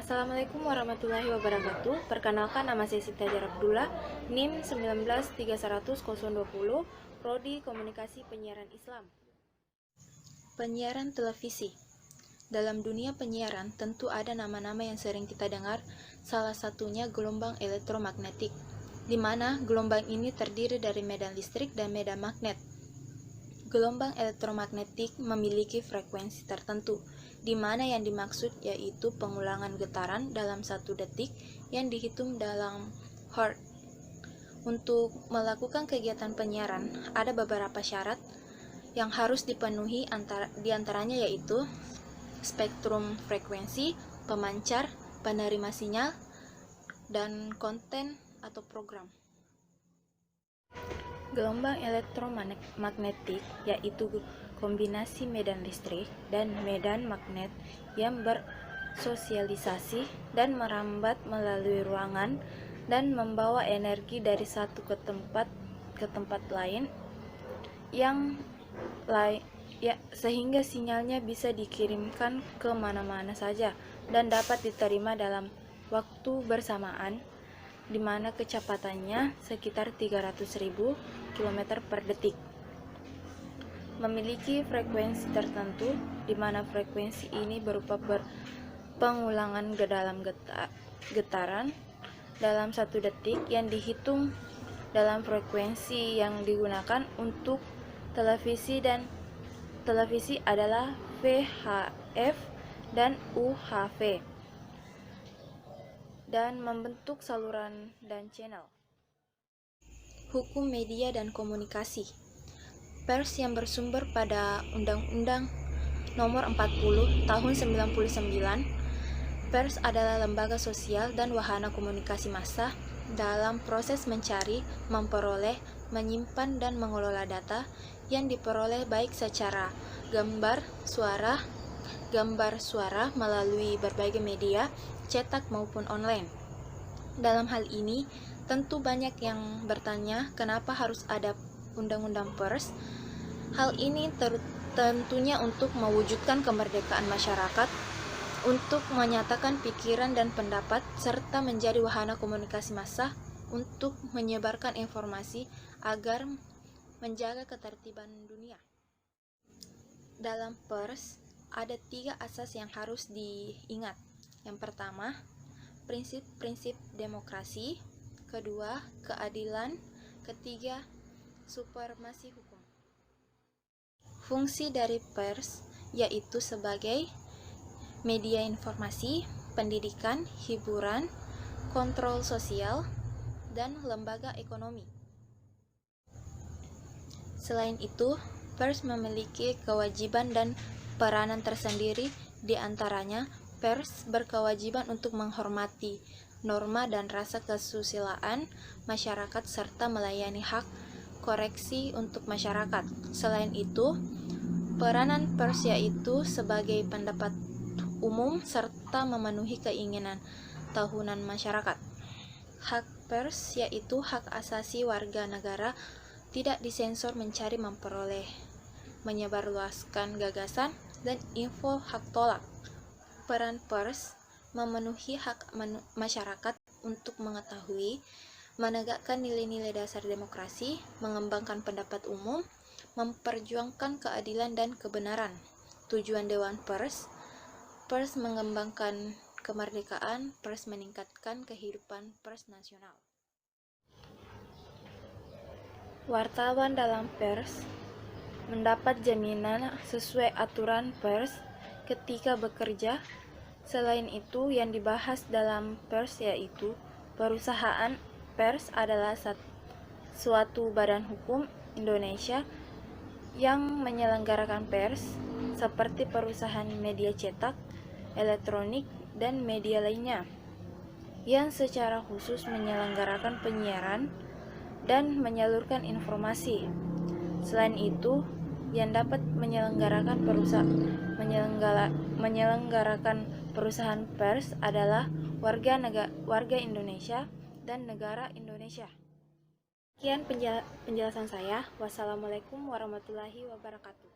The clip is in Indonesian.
Assalamualaikum warahmatullahi wabarakatuh. Perkenalkan, nama saya Siti Hajar Abdullah, NIM 1931020, Prodi Komunikasi Penyiaran Islam. Penyiaran televisi. Dalam dunia penyiaran, tentu ada nama-nama yang sering kita dengar, salah satunya gelombang elektromagnetik, di mana gelombang ini terdiri dari medan listrik dan medan magnet. Gelombang elektromagnetik memiliki frekuensi tertentu, di mana yang dimaksud yaitu pengulangan getaran dalam 1 detik yang dihitung dalam hertz. Untuk melakukan kegiatan penyiaran, ada beberapa syarat yang harus dipenuhi, diantaranya yaitu spektrum frekuensi, pemancar, penerima sinyal, dan konten atau program. Gelombang elektromagnetik yaitu kombinasi medan listrik dan medan magnet yang bersosialisasi dan merambat melalui ruangan dan membawa energi dari satu ke tempat lain sehingga sinyalnya bisa dikirimkan ke mana-mana saja dan dapat diterima dalam waktu bersamaan, di mana kecepatannya sekitar 300.000 km per detik. Memiliki frekuensi tertentu, di mana frekuensi ini berupa pengulangan dalam getaran dalam 1 detik yang dihitung dalam frekuensi yang digunakan untuk televisi adalah VHF dan UHF, dan membentuk saluran dan channel. Hukum media dan komunikasi. Pers yang bersumber pada Undang-Undang Nomor 40 Tahun 99, pers adalah lembaga sosial dan wahana komunikasi massa dalam proses mencari, memperoleh, menyimpan, dan mengelola data yang diperoleh baik secara gambar suara melalui berbagai media, cetak maupun online. Dalam hal ini, tentu banyak yang bertanya kenapa harus ada undang-undang pers. Hal ini tentunya untuk mewujudkan kemerdekaan masyarakat untuk menyatakan pikiran dan pendapat serta menjadi wahana komunikasi massa untuk menyebarkan informasi agar menjaga ketertiban dunia. Dalam pers ada 3 asas yang harus diingat. Yang pertama, prinsip-prinsip demokrasi, kedua, keadilan, ketiga, supremasi hukum. Fungsi dari pers yaitu sebagai media informasi, pendidikan, hiburan, kontrol sosial, dan lembaga ekonomi. Selain itu, pers memiliki kewajiban dan peranan tersendiri, di antaranya pers berkewajiban untuk menghormati norma dan rasa kesusilaan masyarakat serta melayani hak koreksi untuk masyarakat. Selain itu, peranan pers yaitu sebagai pendapat umum serta memenuhi keinginan tahunan masyarakat. Hak pers yaitu hak asasi warga negara tidak disensor mencari, memperoleh, menyebarluaskan gagasan, dan info hak tolak. Peran pers memenuhi hak masyarakat untuk mengetahui, menegakkan nilai-nilai dasar demokrasi, mengembangkan pendapat umum, memperjuangkan keadilan dan kebenaran. Tujuan Dewan Pers mengembangkan kemerdekaan pers, meningkatkan kehidupan pers nasional. Wartawan dalam pers mendapat jaminan sesuai aturan pers ketika bekerja. Selain itu, yang dibahas dalam pers yaitu perusahaan pers adalah suatu badan hukum Indonesia yang menyelenggarakan pers, seperti perusahaan media cetak, elektronik, dan media lainnya, yang secara khusus menyelenggarakan penyiaran dan menyalurkan informasi. Selain itu, yang dapat menyelenggarakan perusahaan pers adalah warga Indonesia dan negara Indonesia. Sekian penjelasan saya. Wassalamualaikum warahmatullahi wabarakatuh.